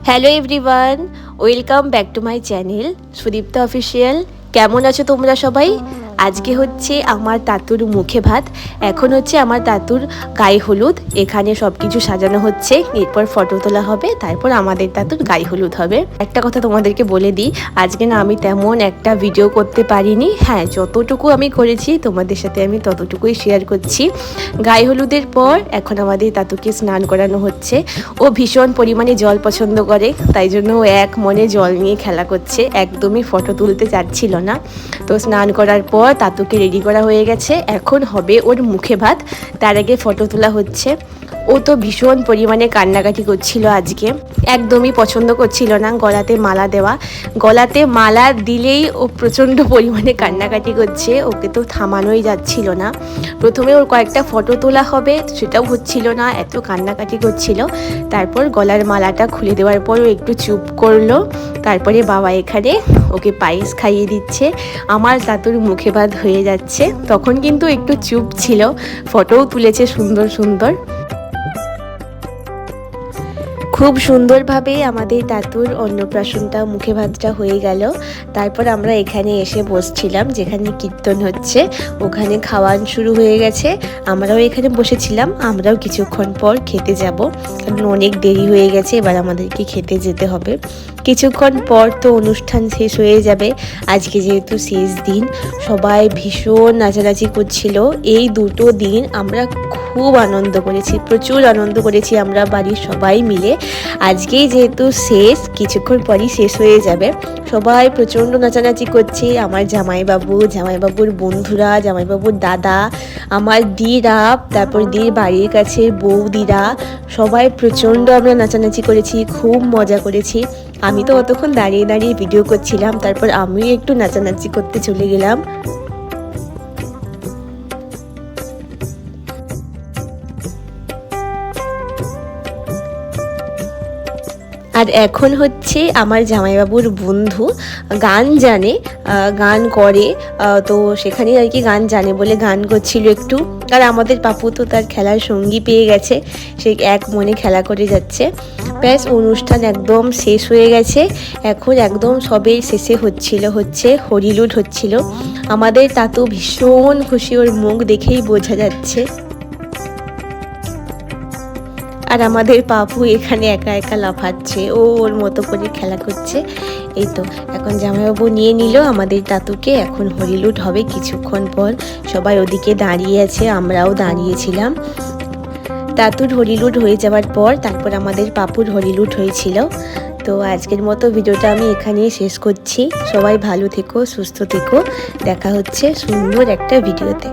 Hello everyone, welcome back to my channel Sudipta official. কেমন আছো তোমরা সবাই? আজকে হচ্ছে আমার তাতুর মুখে ভাত, এখন হচ্ছে আমার তাতুর গায়ে হলুদ। এখানে সব কিছু সাজানো হচ্ছে, এরপর ফটো তোলা হবে, তারপর আমাদের তাতুর গায়ে হলুদ হবে। একটা কথা তোমাদেরকে বলে দিই, আজকে না আমি তেমন একটা ভিডিও করতে পারিনি। হ্যাঁ, যতটুকু আমি করেছি তোমাদের সাথে আমি ততটুকুই শেয়ার করছি। গায়ে হলুদের পর এখন আমাদের তাতুকে স্নান করানো হচ্ছে। ও ভীষণ পরিমাণে জল পছন্দ করে, তাই জন্য ও এক মনে জল নিয়ে খেলা করছে, একদমই ফটো তুলতে চাচ্ছিল না। তো স্নান করার পর তাতুকে রেডি করা হয়ে গেছে, এখন হবে ওর মুখে ভাত। তার আগে ফটো তোলা হচ্ছে। ও তো ভীষণ পরিমাণে কান্নাকাটি করছিল আজকে, একদমই পছন্দ করছিল না গলাতে মালা দেওয়া। গলাতে মালা দিলেই ও প্রচণ্ড পরিমাণে কান্নাকাটি করছে, ওকে তো থামানোই যাচ্ছিল না। প্রথমে ওর কয়েকটা ফটো তোলা হবে, সেটাও হচ্ছিল না, এত কান্নাকাটি করছিল। তারপর গলার মালাটা খুলে দেওয়ার পর ও একটু চুপ করলো। তারপরে বাবা এখানে ওকে পায়েস খাইয়ে দিচ্ছে। আমার তাতুর মুখে ভাত হয়ে যাচ্ছে, তখন কিন্তু একটু চুপ ছিল, ফটোও তুলেছে সুন্দর সুন্দর। খুব সুন্দরভাবে আমাদের তাতুর অন্নপ্রাশনটা মুখে ভাতটা হয়ে গেল। তারপর আমরা এখানে এসে বসছিলাম, যেখানে কীর্তন হচ্ছে ওখানে খাওয়ান শুরু হয়ে গেছে। আমরাও এখানে বসেছিলাম, আমরাও কিছুক্ষণ পর খেতে যাব, কারণ অনেক দেরি হয়ে গেছে, এবার আমাদেরকে খেতে যেতে হবে। কিছুক্ষণ পর তো অনুষ্ঠান শেষ হয়ে যাবে। আজকে যেহেতু শেষ দিন, সবাই ভীষণ নাচানাচি করছিল। এই দুটো দিন আমরা খুব আনন্দ করেছি, প্রচুর আনন্দ করেছি আমরা বাড়ির সবাই মিলে। আজকেই যেহেতু শেষ, কিছুক্ষণ পরই শেষ হয়ে যাবে। সবাই প্রচণ্ড নাচানাচি করছে, আমার জামাইবাবু, জামাইবাবুর বন্ধুরা, জামাইবাবুর দাদা, আমার দিরা, তারপর দির বাড়ির কাছে বৌদিরা, সবাই প্রচণ্ড আমরা নাচানাচি করেছি, খুব মজা করেছি। আমি তো অতক্ষণ দাঁড়িয়ে দাঁড়িয়ে ভিডিও করছিলাম, তারপর আমিও একটু নাচানাচি করতে চলে গেলাম। আর এখন হচ্ছে আমার জামাইবাবুর বন্ধু গান জানে, গান করে, তো সেখানেই আর কি গান জানে বলে গান করছিল একটু। আর আমাদের পাপু তো তার খেলার সঙ্গী পেয়ে গেছে, সে এক মনে খেলা করে যাচ্ছে। ব্যাস, অনুষ্ঠান একদম শেষ হয়ে গেছে। এখন একদম সবে শেষে হচ্ছে হরিলুট হচ্ছিল। আমাদের তাতু ভীষণ খুশি, ওর মুখ দেখেই বোঝা যাচ্ছে। আর আমাদের পাপু এখানে একা একা লাফাচ্ছে, ও ওর মতো করে খেলা করছে। এই তো এখন জামাইবাবু নিয়ে নিল আমাদের তাতুকে, এখন হরিলুট হবে কিছুক্ষণ পর। সবাই ওদিকে দাঁড়িয়ে আছে, আমরাও দাঁড়িয়েছিলাম। তাতুর হরিলুট হয়ে যাওয়ার পর তারপর আমাদের পাপুর হরিলুট হয়েছিল। তো আজকের মতো ভিডিওটা আমি এখানেই শেষ করছি। সবাই ভালো থেকো, সুস্থ থেকো, দেখা হচ্ছে সুন্দর একটা ভিডিওতে।